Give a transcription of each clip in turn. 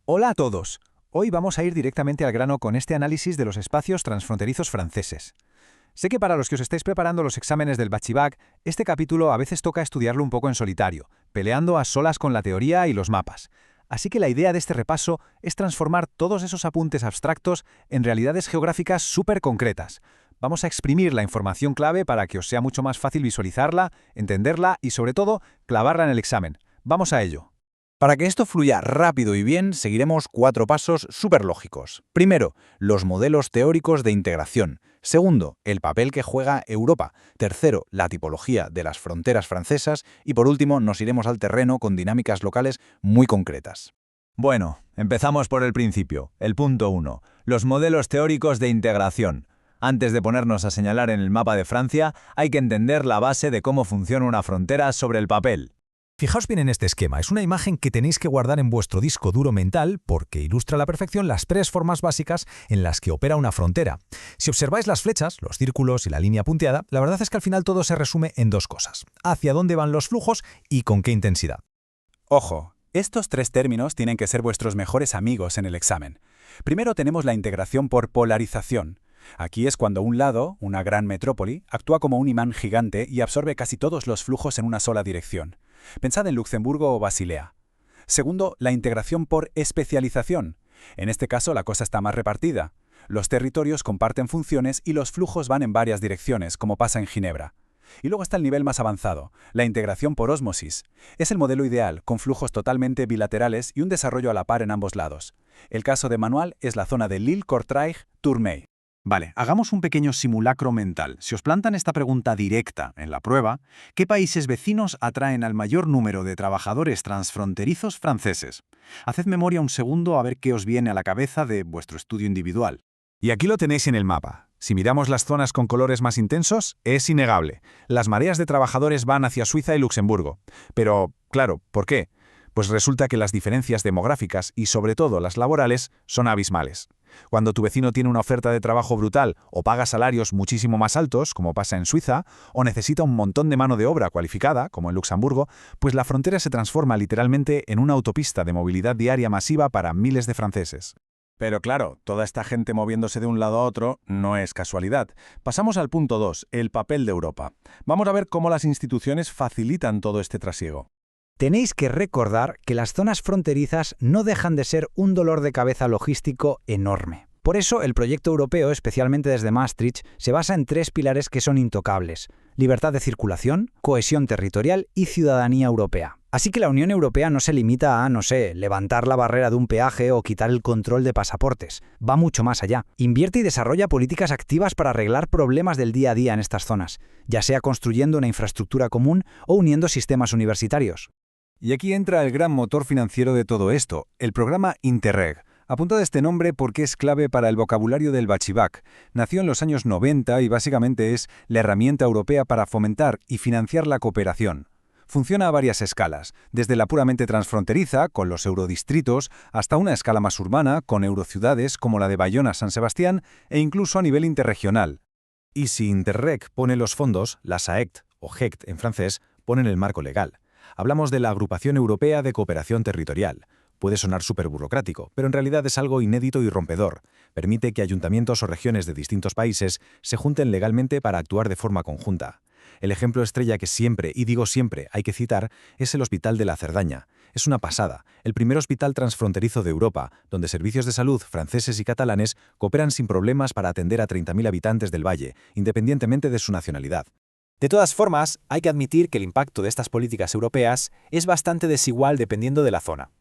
Hola a todos. Hoy vamos a ir directamente al grano con este análisis de los espacios transfronterizos franceses. Sé que para los que os estáis preparando los exámenes del Bachibac, este capítulo a veces toca estudiarlo un poco en solitario, peleando a solas con la teoría y los mapas. Así que la idea de este repaso es transformar todos esos apuntes abstractos en realidades geográficas súper concretas. Vamos a exprimir la información clave para que os sea mucho más fácil visualizarla, entenderla y, sobre todo, clavarla en el examen. Vamos a ello. Para que esto fluya rápido y bien, seguiremos 4 pasos súper lógicos. Primero, los modelos teóricos de integración. Segundo, el papel que juega Europa. Tercero, la tipología de las fronteras francesas. Y por último, nos iremos al terreno con dinámicas locales muy concretas. Bueno, empezamos por el principio, el punto 1, los modelos teóricos de integración. Antes de ponernos a señalar en el mapa de Francia, hay que entender la base de cómo funciona una frontera sobre el papel. Fijaos bien en este esquema, es una imagen que tenéis que guardar en vuestro disco duro mental porque ilustra a la perfección las 3 formas básicas en las que opera una frontera. Si observáis las flechas, los círculos y la línea punteada, la verdad es que al final todo se resume en 2 cosas: hacia dónde van los flujos y con qué intensidad. Ojo, estos 3 términos tienen que ser vuestros mejores amigos en el examen. Primero tenemos la integración por polarización. Aquí es cuando un lado, una gran metrópoli, actúa como un imán gigante y absorbe casi todos los flujos en una sola dirección. Pensad en Luxemburgo o Basilea. Segundo, la integración por especialización. En este caso la cosa está más repartida. Los territorios comparten funciones y los flujos van en varias direcciones, como pasa en Ginebra. Y luego está el nivel más avanzado, la integración por ósmosis. Es el modelo ideal, con flujos totalmente bilaterales y un desarrollo a la par en ambos lados. El caso de manual es la zona de Lille-Kortrijk-Tournai. Vale, hagamos un pequeño simulacro mental. Si os plantan esta pregunta directa en la prueba, ¿qué países vecinos atraen al mayor número de trabajadores transfronterizos franceses? Haced memoria un segundo a ver qué os viene a la cabeza de vuestro estudio individual. Y aquí lo tenéis en el mapa. Si miramos las zonas con colores más intensos, es innegable. Las mareas de trabajadores van hacia Suiza y Luxemburgo. Pero, claro, ¿por qué? Pues resulta que las diferencias demográficas y sobre todo las laborales son abismales. Cuando tu vecino tiene una oferta de trabajo brutal o paga salarios muchísimo más altos, como pasa en Suiza, o necesita un montón de mano de obra cualificada, como en Luxemburgo, pues la frontera se transforma literalmente en una autopista de movilidad diaria masiva para miles de franceses. Pero claro, toda esta gente moviéndose de un lado a otro no es casualidad. Pasamos al punto 2, el papel de Europa. Vamos a ver cómo las instituciones facilitan todo este trasiego. Tenéis que recordar que las zonas fronterizas no dejan de ser un dolor de cabeza logístico enorme. Por eso, el proyecto europeo, especialmente desde Maastricht, se basa en 3 pilares que son intocables: libertad de circulación, cohesión territorial y ciudadanía europea. Así que la Unión Europea no se limita a, levantar la barrera de un peaje o quitar el control de pasaportes. Va mucho más allá. Invierte y desarrolla políticas activas para arreglar problemas del día a día en estas zonas, ya sea construyendo una infraestructura común o uniendo sistemas universitarios. Y aquí entra el gran motor financiero de todo esto, el programa Interreg. Apuntad este nombre porque es clave para el vocabulario del Bachibac. Nació en los años 90 y básicamente es la herramienta europea para fomentar y financiar la cooperación. Funciona a varias escalas, desde la puramente transfronteriza, con los eurodistritos, hasta una escala más urbana, con eurociudades como la de Bayona-San Sebastián, e incluso a nivel interregional. Y si Interreg pone los fondos, la SAECT, o GECT en francés, ponen el marco legal. Hablamos de la Agrupación Europea de Cooperación Territorial. Puede sonar súper burocrático, pero en realidad es algo inédito y rompedor. Permite que ayuntamientos o regiones de distintos países se junten legalmente para actuar de forma conjunta. El ejemplo estrella que siempre, y digo siempre, hay que citar es el Hospital de la Cerdaña. Es una pasada, el primer hospital transfronterizo de Europa, donde servicios de salud franceses y catalanes cooperan sin problemas para atender a 30.000 habitantes del valle, independientemente de su nacionalidad. De todas formas, hay que admitir que el impacto de estas políticas europeas es bastante desigual dependiendo de la zona.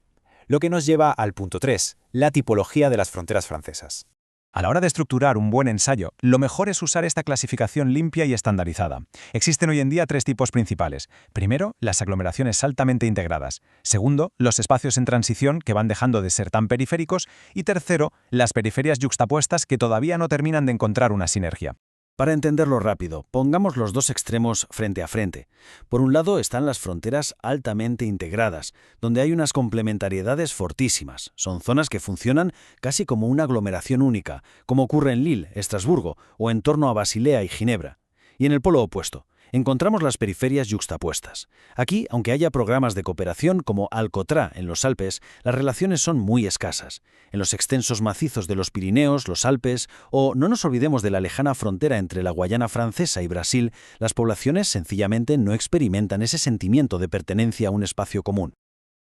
Lo que nos lleva al punto 3, la tipología de las fronteras francesas. A la hora de estructurar un buen ensayo, lo mejor es usar esta clasificación limpia y estandarizada. Existen hoy en día 3 tipos principales. Primero, las aglomeraciones altamente integradas. Segundo, los espacios en transición que van dejando de ser tan periféricos. Y tercero, las periferias yuxtapuestas que todavía no terminan de encontrar una sinergia. Para entenderlo rápido, pongamos los 2 extremos frente a frente. Por un lado están las fronteras altamente integradas, donde hay unas complementariedades fortísimas. Son zonas que funcionan casi como una aglomeración única, como ocurre en Lille, Estrasburgo, o en torno a Basilea y Ginebra. Y en el polo opuesto, encontramos las periferias yuxtapuestas. Aquí, aunque haya programas de cooperación como Alcotra en los Alpes, las relaciones son muy escasas. En los extensos macizos de los Pirineos, los Alpes, o no nos olvidemos de la lejana frontera entre la Guayana Francesa y Brasil, las poblaciones sencillamente no experimentan ese sentimiento de pertenencia a un espacio común.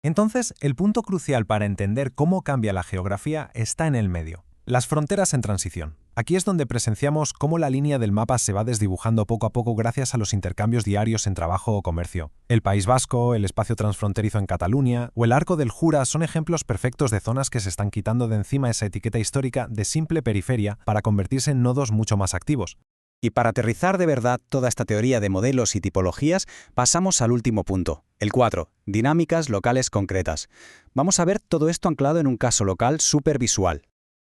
Entonces, el punto crucial para entender cómo cambia la geografía está en el medio. Las fronteras en transición. Aquí es donde presenciamos cómo la línea del mapa se va desdibujando poco a poco gracias a los intercambios diarios en trabajo o comercio. El País Vasco, el espacio transfronterizo en Cataluña o el Arco del Jura son ejemplos perfectos de zonas que se están quitando de encima esa etiqueta histórica de simple periferia para convertirse en nodos mucho más activos. Y para aterrizar de verdad toda esta teoría de modelos y tipologías, pasamos al último punto, el 4, dinámicas locales concretas. Vamos a ver todo esto anclado en un caso local supervisual.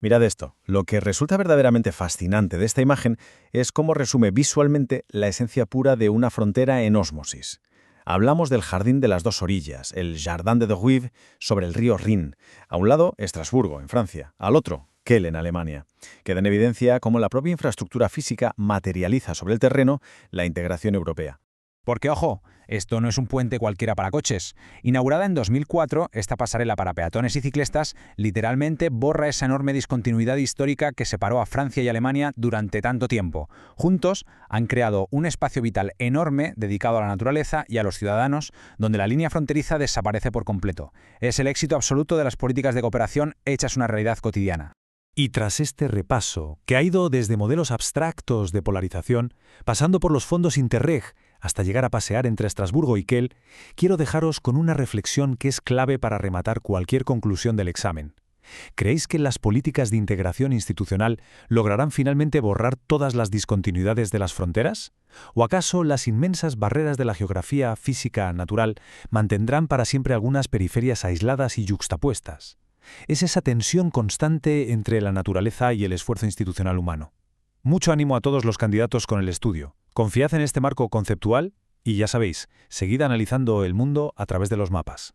Mirad esto, lo que resulta verdaderamente fascinante de esta imagen es cómo resume visualmente la esencia pura de una frontera en ósmosis. Hablamos del jardín de las dos orillas, el Jardin de Rive, sobre el río Rin. A un lado, Estrasburgo, en Francia, al otro, Kehl, en Alemania. Queda en evidencia cómo la propia infraestructura física materializa sobre el terreno la integración europea. Porque, ojo, esto no es un puente cualquiera para coches. Inaugurada en 2004, esta pasarela para peatones y ciclistas literalmente borra esa enorme discontinuidad histórica que separó a Francia y Alemania durante tanto tiempo. Juntos han creado un espacio vital enorme dedicado a la naturaleza y a los ciudadanos, donde la línea fronteriza desaparece por completo. Es el éxito absoluto de las políticas de cooperación hechas una realidad cotidiana. Y tras este repaso, que ha ido desde modelos abstractos de polarización, pasando por los fondos Interreg, hasta llegar a pasear entre Estrasburgo y Kehl, quiero dejaros con una reflexión que es clave para rematar cualquier conclusión del examen. ¿Creéis que las políticas de integración institucional lograrán finalmente borrar todas las discontinuidades de las fronteras? ¿O acaso las inmensas barreras de la geografía física natural mantendrán para siempre algunas periferias aisladas y yuxtapuestas? Es esa tensión constante entre la naturaleza y el esfuerzo institucional humano. Mucho ánimo a todos los candidatos con el estudio. Confiad en este marco conceptual y ya sabéis, seguid analizando el mundo a través de los mapas.